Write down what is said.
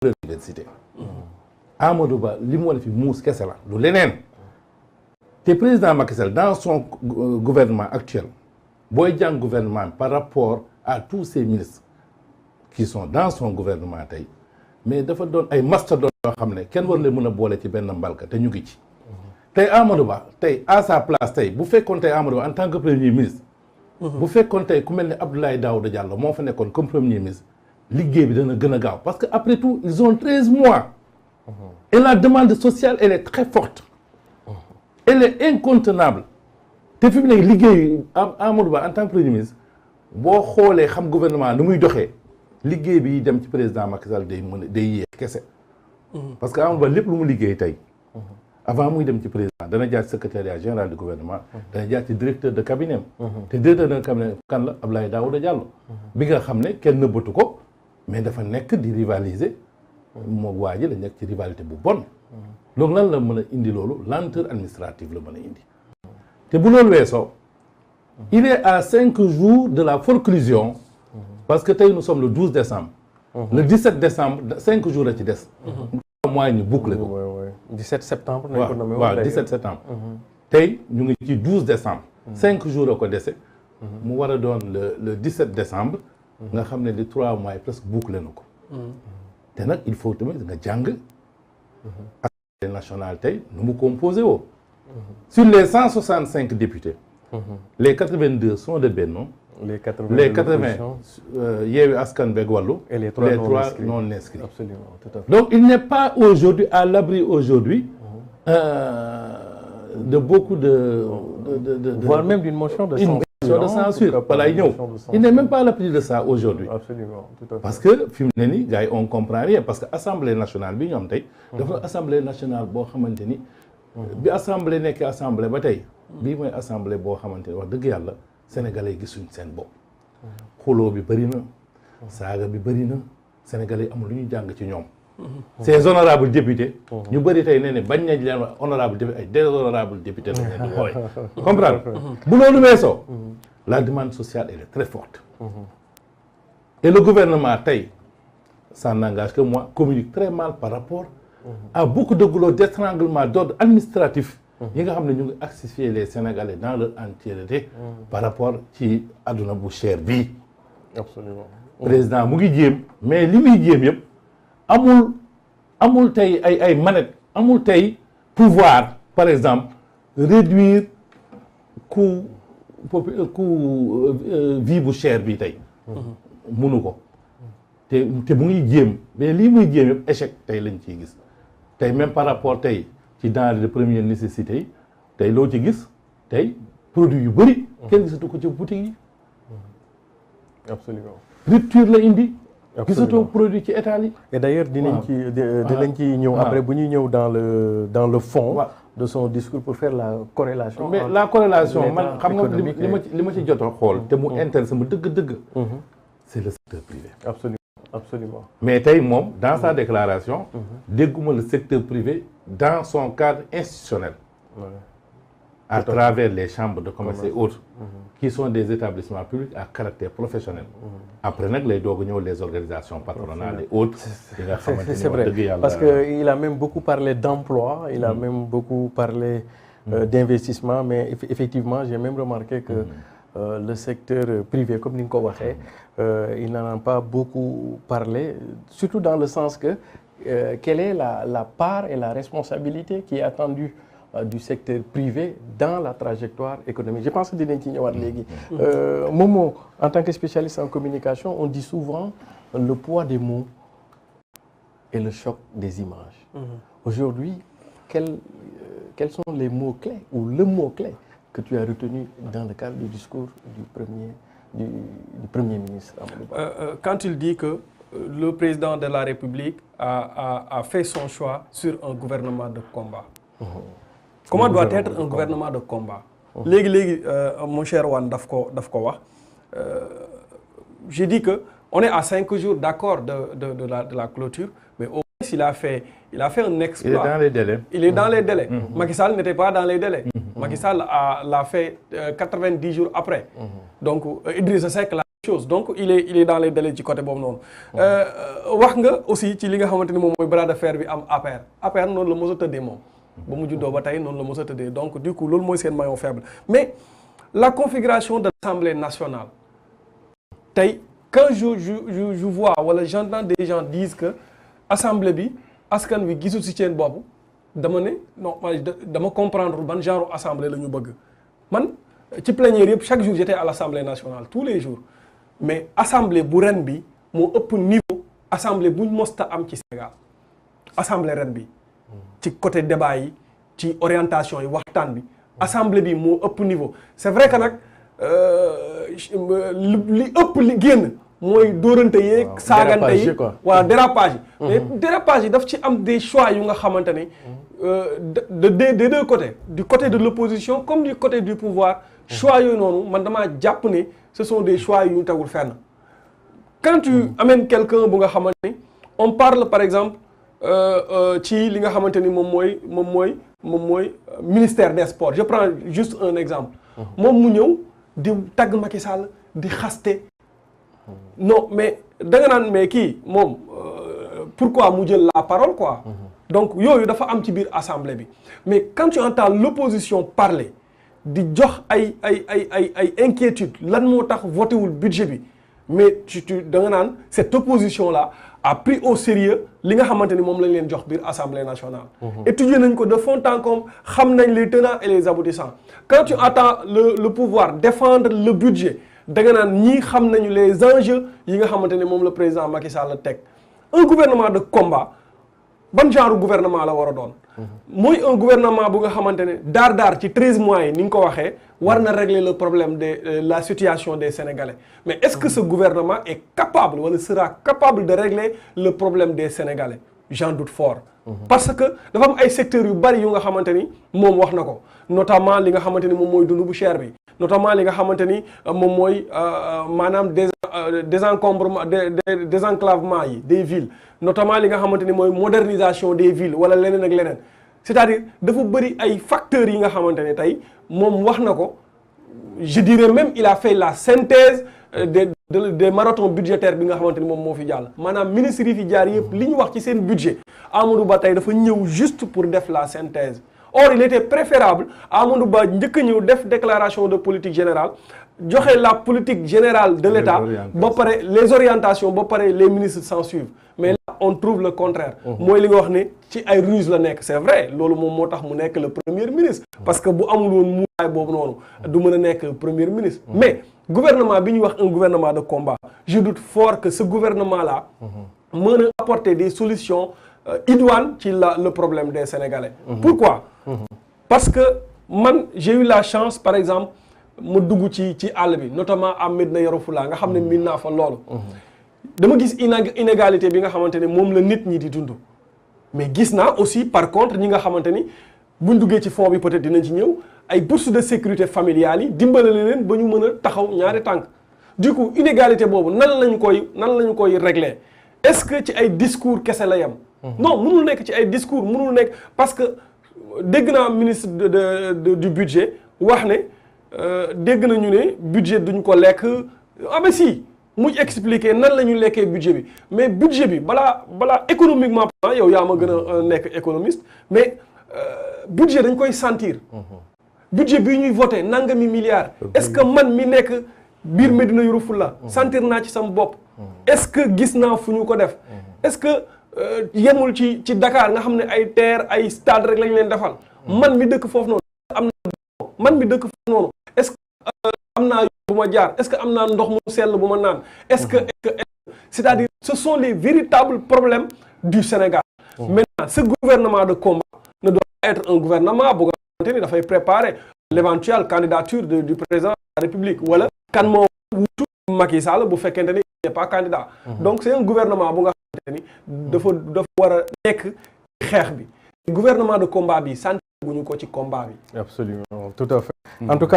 l'université. Amadou Ba li mu wane fi muus kese la lu leneen te président Macky Sall dans son gouvernement actuel booy jàng gouvernement par rapport à tous ces ministres qui sont dans son gouvernement tey mais dafa doon ay mastodontes yoo xam ne kenn war leen mën a boole ci benn mbalka te ñu ngi ci tey Amadou Ba tey à sa place tey bu fekkoon tey Amadou Ba en tant que premier ministre bu fekkoon tey ku mel ne Abdoulaye Daouda Diallo moo fa nekkoon comme premier ministre liggéey bi dana gën a gaaw parce que après tout ils ont 13 mois et la demande sociale elle est très forte elle est incontenable te fi mu nekk liggéey Amadou Ba en tant que premier ministre boo xoolee xam gouvernement nu muy doxee liggéey bi dem ci président Macky Sall day mën a day yéex kese parce que Amadou Ba lépp lu mu liggéey tey avant muy dem ci président dana jaar ci secrétariat général du gouvernement dana jaar ci directeur de cabinet te directeur de cabinet kan la Abdoulaye Daouda Diallo bi nga xam ne kenn nëbbatu ko mais dafa nekk di rivaliser moo waa ji la nekk ci rivalité bu bon donc lan la mën a indi loolu lenteur administrative la mën a indi te bu loolu weesoo il est à 5 jours de la forclusion parce que tey nous sommes le 12 décembre le 17 décembre 5 jours la ci des mois ñu boucler ko 17 septembre waaw 17 septembre tey ñu ngi ci 12 décembre 5 jours la ko dese mu war a doon le 17 décembre nga xam ne di 3 mois presque boucler na ko te nag il faut tamit nga jàng assemblée nationale tey nu mu composé woo sur les 165 députés les 82 sont de Benno les 80 Yewwi Askan Wi ak Wallu et les 3 non inscrits. Absolument, tout à fait. Donc il n'est pas aujourd'hui à l'abri aujourd'hui de beaucoup de voire même d'une motion de censure balay ñëw il n'est même pas à l'abri de ça aujourd'hui. Absolument, tout à fait. Parce que fi mu ne nii gars yi on comprend rien parce que assemblée nationale bi ñoom tey dafa assemblée nationale boo xamante ni bi assemblée nekk assemblée ba tey bii mooy assemblée boo xamante ni wax dëgg yàlla sénégalais gisuñ seen bopp xuloo bi bëri na saaga bi bëri na sénégalais amul lu ñu jàng ci ñoom ces honorables députés ñu bëri tey nee ne bañ nañ leen wax honorable député ay déshonorable député lañ leen di woowe comprendre bu loolu weesoo la demande sociale elle est très forte et le gouvernement tey ça n'engage que moi communique très mal par rapport à beaucoup de goulots d'étranglement d'ordre administratif yi nga xam ne ñu ngi assister les Sénégalais dans leur entièreté par rapport ci àdduna bu cher bii. Absolument. Président mu ngi jéem mais li muy jéem yëpp amul tey ay manette amul tey pouvoir par exemple réduire coût vie bu cher bi tey. munu ko te mu ngi jéem mais lii muy jéem yëpp échec tey lañ ciy gis tey même par rapport tey. ci denrées de première nécessité yi tey loo ci gis tey produit yu bëri kenn gisatu ko ci boutique yi absolument rupture la indi gisatoo produit ci état yi et d'ailleurs dinañ ci ñëw après bu ñuy ñëw dans le fond de son discours pour faire la corrélation mais la corrélation man xam nga li ma ci jot a xool te mu intéressé ma dëgg c'est le secteur privé absolument mais tey moom dans sa déclaration dégguma le secteur privé dans son cadre institutionnel à travers les chambres de commerce et autres qui sont des établissements publics à caractère professionnel après nag lay doog a ñëw les organisations patronales et autres yi nga xamante ni c'est vrai parce que il a même beaucoup parlé d'emploi il a même beaucoup parlé d'investissement mais effectivement j'ai même remarqué que le secteur privé comme ni nga ko waxee il n'en a pas beaucoup parlé surtout dans le sens que quelle est la part et la responsabilité qui est attendue du secteur privé dans la trajectoire économique je pense que dinañ ci ñëwaat léegi Momo en tant que spécialiste en communication on dit souvent le poids des mots et le choc des images aujourd'hui quels sont les mots clés ou le mot clé que tu as retenu dans le cadre du discours du Premier ministre Amadou Ba. Quand il dit que le président de la République a fait son choix sur un gouvernement de combat. Comment doit être un gouvernement de combat? Léegi mon cher Wan daf ko wax j'ai dit que on est à 5 jours d'accord de la clôture mais au moins il a fait un exploit. Il est dans les délais. Il est dans les délais. Macky Sall n'était pas dans les délais. Macky Sall l'a fait 90 jours après. Donc Idrissa Seck chose donc il est dans les délais ci côté boobu noonu. wax nga aussi ci li nga xamante ni moom mooy bras de fer bi am APR noonu la mos a tëddee moom. ba mu juddoo ba tey noonu la mos a tëddee donc du coup loolu mooy seen maillon faible mais la configuration de l'Assemblée nationale tey quand je vois wala j'entends des gens disent que assemblée bi askan wi gisul ci seen bopp dama ne non dama comprendre ban genre assemblée la ñu bëgg man ci plénière yëpp chaque jour j'étais à l'Assemblée nationale tous les jours mais assemblée bu ren bi moo ëpp niveau assemblée buñ mosta am ci Sénégal assemblée ren bi ci côté débat yi ci orientation yi waxtaan bi assemblée bi moo ëpp niveau c'est vrai que nag li ëpp li génn mooy dóorante yeeg saagante yi wala dérapage yi mais dérapage yi daf ci am des choix yu nga xamante ne des deux côtés du côté de l'opposition comme du côté du pouvoir choix yooyu noonu man damaa jàpp ne ce sont des choix yu ñu tegul fenn quand tu amènes quelqu'un bu nga xamante ni on parle par exemple ci li nga xamante ni moom mooy ministère des sports je prends juste un exemple moom mu ñëw di tagg Macky Sall di xaste non mais da nga naan mais kii moom pourquoi mu jël la parole quoi donc yooyu dafa am ci biir assemblée bi mais quand tu entends l'opposition parler di jox ay inquiétude lan moo tax voté wul budget bi mais tu da nga naan cette opposition là a pris au sérieux li nga xamante ni moom lañ leen jox biir assemblée nationale étudier nañ ko de fond en comble xam nañ les tenants et les aboutissants quand tu entends le pouvoir défendre le budget da nga naan ñii xam nañu les enjeux yi nga xamante ne moom le président Macky Sall la teg un gouvernement de combat ban genre gouvernement la war a doon mooy un gouvernement bu nga xamante ne daar ci 13 mois yi ni nga ko waxee war na régler le problème de la situation des Sénégalais mais est-ce que ce gouvernement est capable wala sera capable de régler le problème des Sénégalais j'en doute fort parce que dafa am ay secteurs yu bari yu nga xamante ni moom wax na ko notamment li nga xamante ni moom mooy dund bu cher bi notamment li nga xamante ni moom mooy maanaam désencombrement désenclavement yi des villes notamment li nga xamante ni mooy modernisation des villes wala leneen ak leneen c'est-à-dire dafa bëri ay facteurs yi nga xamante ne tey moom wax na ko je dirais même il a fait la synthèse des marathons budgétaires bi nga xamante ni moom moo fi jàll maanaam ministres yi fi jaar yëpp li ñu wax ci seen budget Amadou Ba tey dafa ñëw juste pour def la synthèse or il était préférable Amadou Ba njëkk a ñëw def déclaration de politique générale joxe la politique générale de l'État ba pare les orientations ba pare les ministres s'en suivent mais là on trouve le contraire mooy li nga wax ne ci ay ruse la nekk c'est vrai loolu moom moo tax mu nekk le premier ministre parce que bu amul woon muuraay boobu noonu du mën a nekk premier ministre mais gouvernement bi ñuy wax un gouvernement de combat je doute fort que ce gouvernement là mën a apporter des solutions idoines ci le problème des Sénégalais pourquoi parce que man j'ai eu la chance par exemple ma dugg ci àll bi notamment à Médina Yoro Foulah nga xam ne miin naa fa loolu dama gis inégalité bi nga xamante ne moom la nit ñi di dund mais gis naa aussi par contre ñi nga xamante ni buñ duggee ci fond bi peut-être dinañ ci ñëw ay bourses de sécurité familiale yi dimbale leen ba ñu mën a taxaw ñaari tànk du coup inégalité boobu nan lañu koy régler est-ce que ci ay discours kese la yem non mënul nekk ci ay discours mënul nekk parce que dégg naa ministre du budget wax ne dégg nañu ne budget duñ ko lekk mais si muy expliquer nan la ñu lekkee budget bi mais budget bi balaa économiquement yow yaa ma gën a nekk économiste mais budget dañ koy sentir budget bi ñuy voté nangami milliards est-ce que man mi nekk biir Médina Yoro Foulah sentir naa ci sama bopp est-ce que gis naa fu ñu ko def est-ce que yemul ci Dakar nga xam ne ay terre ay stade rek lañ leen defal man mi dëkk foofu noonu est-ce que am naa bu ma jaar est-ce que am naa ndox mu sell bu ma naan est-ce que c'est-à-dire ce sont les véritables problèmes du Sénégal maintenant ce gouvernement de combat ne doit pas être un gouvernement bu nga xamante ni dafay préparer l'éventuelle candidature du président de la République wala kan moo wutu Macky Sall bu fekkente ni il n'est pas candidat donc c'est un gouvernement bu nga xamante ni dafa war a nekk xeex bi gouvernement de combat bi sant guñu ko ci combat bi absolument tout à fait en tout cas